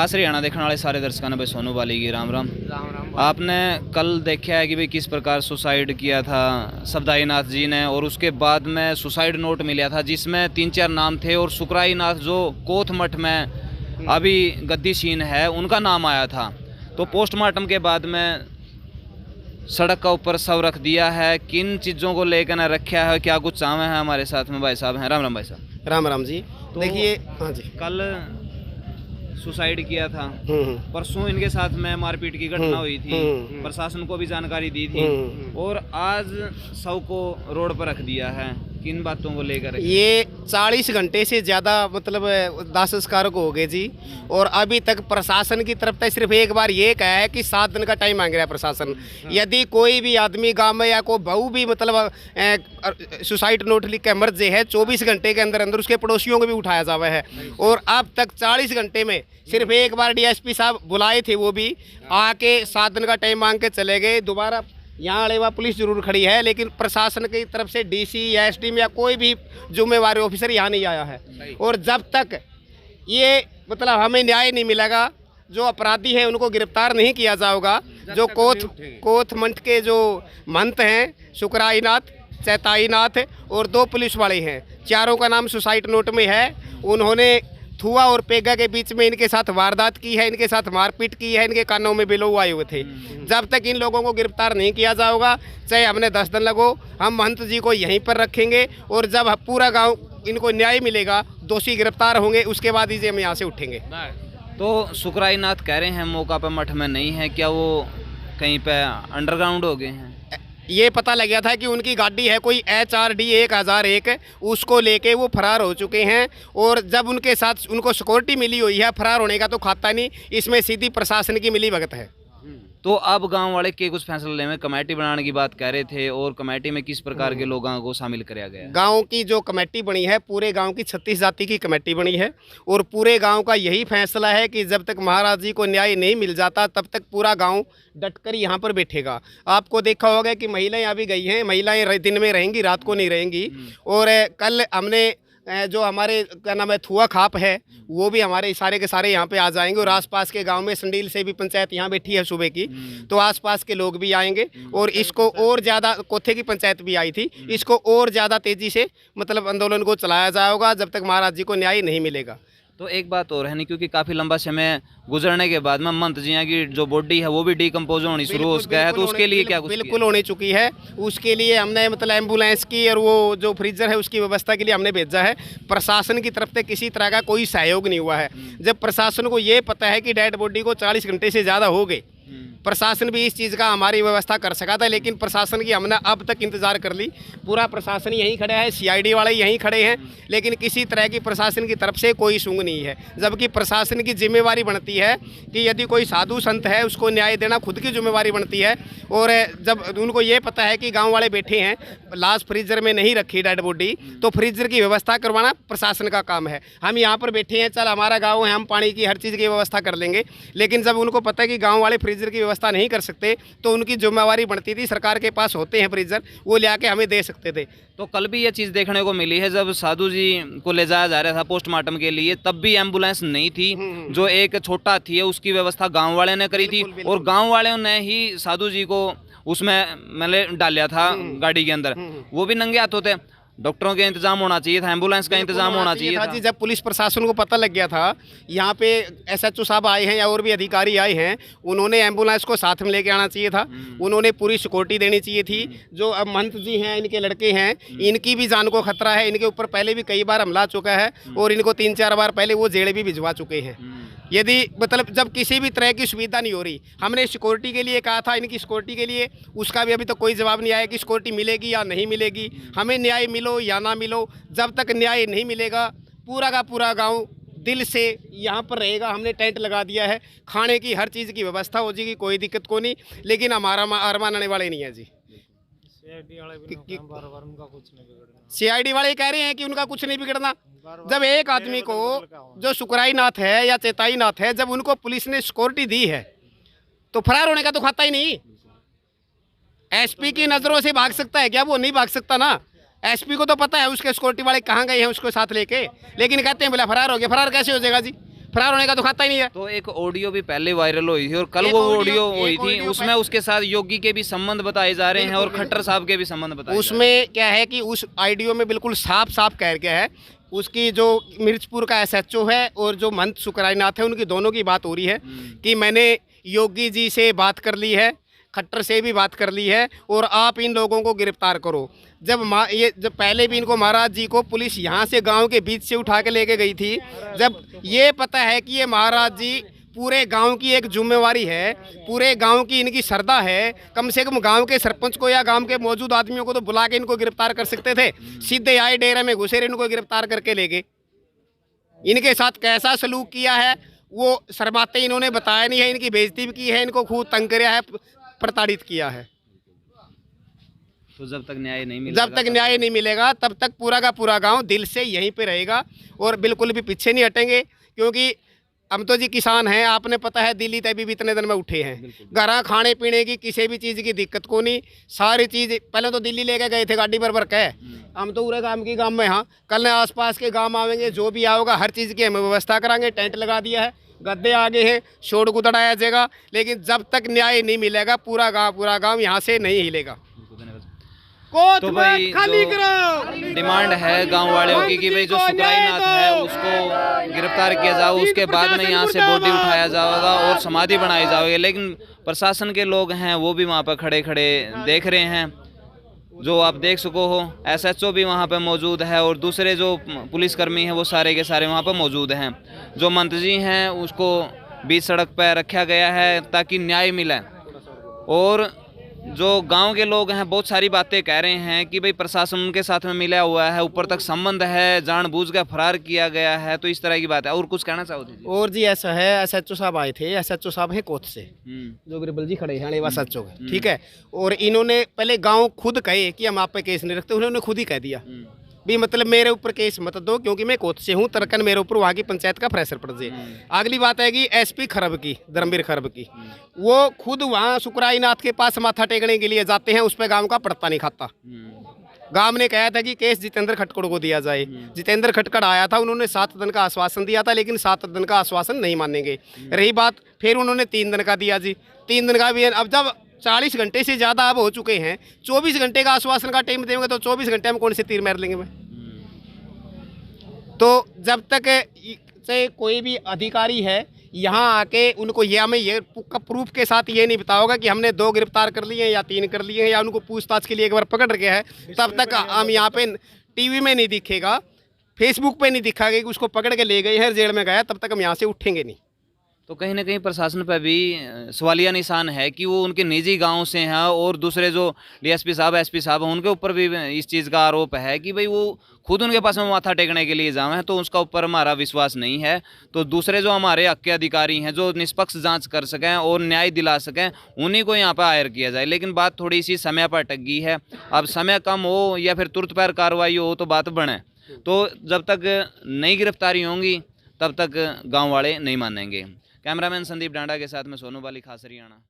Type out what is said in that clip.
खास हरियाणा देखने वाले सारे दर्शकों ने भाई सोनू बाली की राम राम। आपने कल देखा है कि भाई किस प्रकार सुसाइड किया था सवदाई नाथ जी ने, और उसके बाद में सुसाइड नोट मिला था जिसमें 3-4 नाम थे, और सुकराई नाथ जो कोथ मठ में अभी गद्दी सीन है उनका नाम आया था। तो पोस्टमार्टम के बाद में सड़क का ऊपर शव रख दिया है। किन चीज़ों को लेकर न रखा है, क्या कुछ चाहे हैं? हमारे साथ में भाई साहब हैं। राम राम भाई साहब। राम राम जी। तो देखिए, हाँ जी, कल सुसाइड किया था, परसों इनके साथ में मारपीट की घटना हुई थी, प्रशासन को भी जानकारी दी थी, और आज शव को रोड पर रख दिया है। किन बातों को लेकर? ये 40 घंटे से ज़्यादा मतलब दाह संस्कार को हो गए जी, और अभी तक प्रशासन की तरफ से सिर्फ एक बार ये कहा है कि 7 दिन का टाइम मांग रहा है प्रशासन। यदि कोई भी आदमी गांव में या कोई बहू भी मतलब सुसाइड नोट लिख के मर जे है, 24 घंटे के अंदर अंदर उसके पड़ोसियों को भी उठाया जावा है। और अब तक 40 घंटे में सिर्फ एक बार डीएसपी साहब बुलाए थे, वो भी आके 7 दिन का टाइम मांग के चले गए। दोबारा यहाँ अड़ेवा पुलिस जरूर खड़ी है, लेकिन प्रशासन की तरफ से डीसी या एसडीएम या कोई भी जिम्मेवार ऑफिसर यहाँ नहीं आया है। और जब तक ये मतलब हमें न्याय नहीं मिलेगा, जो अपराधी हैं उनको गिरफ्तार नहीं किया जाएगा, जो कोथ मंठ के जो महंत हैं सुकराई नाथ, चैताई नाथ और 2 पुलिस वाले हैं, चारों का नाम सुसाइड नोट में है। उन्होंने थुआ और पेगा के बीच में इनके साथ वारदात की है, इनके साथ मारपीट की है, इनके कानों में बिलो आए हुए थे। जब तक इन लोगों को गिरफ्तार नहीं किया जाएगा, चाहे हमने 10 दिन लगो, हम महंत जी को यहीं पर रखेंगे। और जब पूरा गांव इनको न्याय मिलेगा, दोषी गिरफ्तार होंगे, उसके बाद ही हम यहाँ से उठेंगे। तो सुकराई नाथ कह रहे हैं मौका पर मठ में नहीं है, क्या वो कहीं पे अंडरग्राउंड हो गए हैं? ये पता लग गया था कि उनकी गाड़ी है कोई HRD 1001, उसको लेके वो फरार हो चुके हैं। और जब उनके साथ उनको सिक्योरिटी मिली हुई है, फरार होने का तो खाता नहीं, इसमें सीधी प्रशासन की मिली भगत है। तो अब गांव वाले के कुछ फैसले लेने में कमेटी बनाने की बात कह रहे थे, और कमेटी में किस प्रकार के लोगों को शामिल किया गया? गांव की जो कमेटी बनी है, पूरे गांव की 36 जाति की कमेटी बनी है, और पूरे गांव का यही फैसला है कि जब तक महाराज जी को न्याय नहीं मिल जाता तब तक पूरा गांव डटकर यहाँ पर बैठेगा। आपको देखा होगा कि महिलाएं अभी गई हैं, महिलाएं दिन में रहेंगी, रात को नहीं रहेंगी। और कल हमने जो हमारे क्या नाम है थुआ खाप है, वो भी हमारे सारे के सारे यहाँ पे आ जाएंगे। और आसपास के गांव में संडील से भी पंचायत यहाँ बैठी है सुबह की, तो आसपास के लोग भी आएंगे। और इसको और ज़्यादा, कोथे की पंचायत भी आई थी, इसको और ज़्यादा तेज़ी से मतलब आंदोलन को चलाया जाएगा जब तक महाराज जी को न्याय नहीं मिलेगा। तो एक बात और है नहीं, क्योंकि काफ़ी लंबा समय गुजरने के बाद में महंत जी की जो बॉडी है वो भी डिकम्पोज होनी शुरू हो गया है, तो उसके लिए क्या कुछ बिल्कुल होने चुकी है। उसके लिए हमने मतलब एम्बुलेंस की और वो जो फ्रीजर है उसकी व्यवस्था के लिए हमने भेजा है। प्रशासन की तरफ से किसी तरह का कोई सहयोग नहीं हुआ है। जब प्रशासन को ये पता है कि डेड बॉडी को 40 घंटे से ज़्यादा हो गए, प्रशासन भी इस चीज़ का हमारी व्यवस्था कर सका था, लेकिन प्रशासन की हमने अब तक इंतज़ार कर ली। पूरा प्रशासन यहीं खड़ा है, CID वाले यहीं खड़े हैं, लेकिन किसी तरह की प्रशासन की तरफ से कोई सूंग नहीं है। जबकि प्रशासन की जिम्मेवारी बनती है कि यदि कोई साधु संत है उसको न्याय देना खुद की जिम्मेवारी बनती है। और जब उनको ये पता है कि गाँव वाले बैठे हैं, लाश फ्रीजर में नहीं रखी डेड बॉडी, तो फ्रीजर की व्यवस्था करवाना प्रशासन का काम है। हम यहाँ पर बैठे हैं, चल हमारा गाँव है, हम पानी की हर चीज़ की व्यवस्था कर लेंगे। लेकिन जब उनको पता है कि गाँव वाले फ्रीजर की व्यवस्था नहीं कर सकते, तो उनकी जिम्मेवारी बनती थी, सरकार के पास होते हैं फ्रीजर, वो ले आके हमें दे सकते थे। तो कल भी ये चीज़ देखने को मिली है, जब साधु जी को ले जाया जा रहा था पोस्टमार्टम के लिए, तब भी एम्बुलेंस नहीं थी। जो एक छोटा थी उसकी व्यवस्था गांव वाले ने करी थी, और गांव वालों ने ही साधु जी को उसमें मतलब डाला था गाड़ी के अंदर। वो भी नंगे हाथों थे। डॉक्टरों के इंतजाम होना चाहिए था, एम्बुलेंस का इंतजाम होना चाहिए था जी। जब पुलिस प्रशासन को पता लग गया था, यहाँ पे SHO साहब आए हैं या और भी अधिकारी आए हैं, उन्होंने एम्बुलेंस को साथ में लेके आना चाहिए था। उन्होंने पूरी सिक्योरिटी देनी चाहिए थी। जो अब महंत जी हैं, इनके लड़के हैं, इनकी भी जान को खतरा है। इनके ऊपर पहले भी कई बार हमला चुका है, और इनको 3-4 बार पहले वो जेल भी भिजवा चुके हैं। यदि मतलब जब किसी भी तरह की सुविधा नहीं हो रही, हमने सिक्योरिटी के लिए कहा था, इनकी सिक्योरिटी के लिए, उसका भी अभी तक कोई जवाब नहीं आया कि सिक्योरिटी मिलेगी या नहीं मिलेगी। हमें न्याय मिलो या ना मिलो, जब तक न्याय नहीं मिलेगा पूरा का पूरा गांव दिल से यहाँ पर रहेगा। हमने टेंट लगा दिया है, खाने की हर चीज़ की व्यवस्था हो जाएगी, कोई दिक्कत को नहीं। लेकिन हमारा हार मानने वाले नहीं है जी। CID वाले कह रहे हैं कि उनका कुछ नहीं बिगड़ना। जब एक आदमी को, जो सुकराई नाथ है या चेताई नाथ है, जब उनको पुलिस ने सिक्योरिटी दी है, तो फरार होने का तो खाता ही नहीं। SP की नज़रों से भाग सकता है क्या? वो नहीं भाग सकता ना। SP को तो पता है उसके सिक्योरिटी वाले कहाँ गए हैं उसको साथ लेके, लेकिन कहते हैं बोला फरार हो गया। फरार कैसे हो जाएगा जी? फरार होने का तो खाता ही नहीं है। तो एक ऑडियो भी पहले वायरल हुई थी और कल एक वो ऑडियो- ऑडियो एक हुई थी, ऑडियो उसमें उसके साथ योगी के भी संबंध बताए जा रहे हैं और खट्टर साहब के भी संबंध बताए जा रहे उसमें क्या है कि उस आइडियो में बिल्कुल साफ साफ कह गया है, उसकी जो मिर्चपुर का एसएचओ है और जो महंत शुक्राईनाथ है, उनकी दोनों की बात हो रही है कि मैंने योगी जी से बात कर ली है, खट्टर से भी बात कर ली है और आप इन लोगों को गिरफ्तार करो। जब पहले भी इनको महाराज जी को पुलिस यहाँ से गांव के बीच से उठा के लेके गई थी, जब ये पता है कि ये महाराज जी पूरे गांव की एक जिम्मेवारी है, पूरे गांव की इनकी श्रद्धा है, कम से कम गांव के सरपंच को या गांव के मौजूद आदमियों को तो बुला के इनको गिरफ्तार कर सकते थे। सीधे आए डेरे में घुसे, इनको गिरफ्तार करके ले गए। इनके साथ कैसा सलूक किया है वो शर्माते इन्होंने बताया नहीं है, इनकी बेइज्जती भी की है, इनको खूब तंग किया है, प्रताड़ित किया है। तो जब तक न्याय नहीं मिलेगा, जब तक न्याय नहीं मिलेगा तब तक पूरा का पूरा गांव दिल से यहीं पे रहेगा और बिल्कुल भी पीछे नहीं हटेंगे, क्योंकि हम तो जी किसान हैं, आपने पता है दिल्ली तक भी इतने दिन में उठे हैं, घर खाने पीने की किसी भी चीज़ की दिक्कत को नहीं, सारी चीज़ पहले तो दिल्ली लेके गए थे गाड़ी भर के, हम तो पूरे गांव की गांव में, हाँ कल आसपास के गांव आवेंगे, जो भी आओगा हर चीज़ की हम व्यवस्था कराएंगे, टेंट लगा दिया है, गद्दे आगे हैं, शोर गुदड़ाया जाएगा, लेकिन जब तक न्याय नहीं मिलेगा पूरा गांव यहाँ से नहीं हिलेगा। तो भाई जो डिमांड है गांव वालों की कि भाई जो शुक्राईनाथ है उसको गिरफ्तार किया जाए, उसके बाद में यहाँ से बॉडी उठाया जाएगा और समाधि बनाई जाएगी, लेकिन प्रशासन के लोग हैं वो भी वहाँ पर खड़े खड़े देख रहे हैं, जो आप देख सको हो। एसएचओ भी वहाँ पे मौजूद है और दूसरे जो पुलिसकर्मी हैं वो सारे के सारे वहाँ पर मौजूद हैं। जो मंत्री जी हैं उसको बीच सड़क पर रखा गया है ताकि न्याय मिले, और जो गांव के लोग हैं बहुत सारी बातें कह रहे हैं कि भाई प्रशासन उनके साथ में मिला हुआ है, ऊपर तक संबंध है, जानबूझ कर फरार किया गया है, तो इस तरह की बात है। और कुछ कहना चाहोगे जी? और जी ऐसा है, एसएचओ साहब आए थे, एसएचओ साहब हैं कोत से, जो गिरबल जी खड़े हैं एसएचओ, ठीक है, और इन्होंने पहले गांव खुद कहे कि हम आप पे केस नहीं रखते, उन्होंने खुद ही कह दिया भी मतलब मेरे ऊपर केस मत दो क्योंकि मैं कोत से हूँ, तरकन मेरे ऊपर वहाँ की पंचायत का प्रेशर पड़ जाए। अगली बात है कि एसपी खरब की, धर्मवीर खरब की, वो खुद वहाँ शुक्राईनाथ के पास माथा टेकने के लिए जाते हैं, उस पर गांव का पड़ता नहीं खाता। गांव ने कहा था कि केस जितेंद्र खटकड़ को दिया जाए, जितेंद्र खटकड़ आया था, उन्होंने 7 दिन का आश्वासन दिया था, लेकिन 7 दिन का आश्वासन नहीं मानेंगे। रही बात फिर उन्होंने 3 दिन का दिया जी, 3 दिन का भी अब जब 40 घंटे से ज़्यादा अब हो चुके हैं, 24 घंटे का आश्वासन का टाइम देंगे तो 24 घंटे में कौन से तीर मार लेंगे भाई? तो जब तक से कोई भी अधिकारी है यहाँ आके उनको ये हमें ये प्रूफ के साथ ये नहीं बताओगा कि हमने 2 गिरफ्तार कर लिए या 3 कर लिए या उनको पूछताछ के लिए एक बार पकड़ रखे है, तब तक हम यहाँ पे टीवी में नहीं दिखेगा, फेसबुक पे नहीं दिखाएगा कि उसको पकड़ के ले गए हैं जेल में गया, तब तक हम यहाँ से उठेंगे नहीं। तो कहीं ना कहीं प्रशासन पर भी सवालिया निशान है कि वो उनके निजी गांव से हैं और दूसरे जो डीएसपी साहब एसपी साहब हैं उनके ऊपर भी इस चीज़ का आरोप है कि भाई वो खुद उनके पास में माथा टेकने के लिए जाए हैं, तो उसका ऊपर हमारा विश्वास नहीं है। तो दूसरे जो हमारे हक के अधिकारी हैं जो निष्पक्ष जांच कर सकें और न्याय दिला सकें, उन्हीं को यहाँ पर हायर किया जाए। लेकिन बात थोड़ी सी समय पर अटक गई है, अब समय कम हो या फिर तुरंत पैर कार्रवाई हो तो बात बने। तो जब तक नई गिरफ्तारी होंगी तब तक गाँव वाले नहीं मानेंगे। कैमरामैन संदीप डांडा के साथ में सोनू बाली, खास हरियाणा।